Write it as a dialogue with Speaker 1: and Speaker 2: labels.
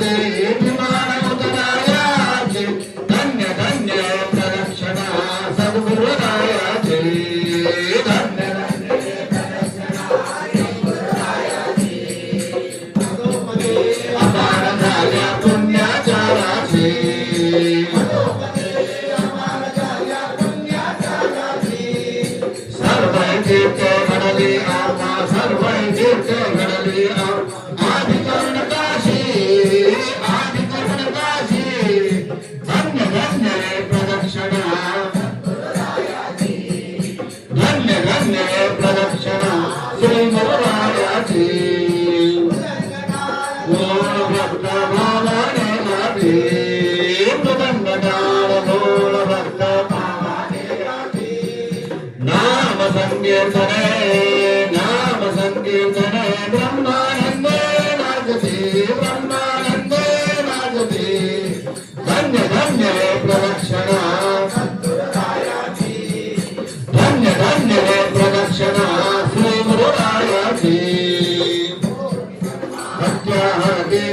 Speaker 1: विमान उतरायाचे धन्य धन्य प्रदक्षिणा सद्गुरुरायाचे धन्य अपार झाल्या पुण्याचाराचे सर्व तीर्थ घडली आम्हा सर्व तीर्थ घडली आदिकर्ण काशी धन्य धन्य प्रदक्षिणा धन्य धन्य प्रदक्षिणा श्री गुरुरायाची बोल भक्त भावाने गाठी मृदंगनाळ बोल भक्त भावाने गाठी नाम संकीर्तने ब्रह्मानंदे नाचते धन्य धन्य प्रदक्षिणा धन्य धन्य प्रदक्षिणा श्री गुरुरायाची सत्य हरती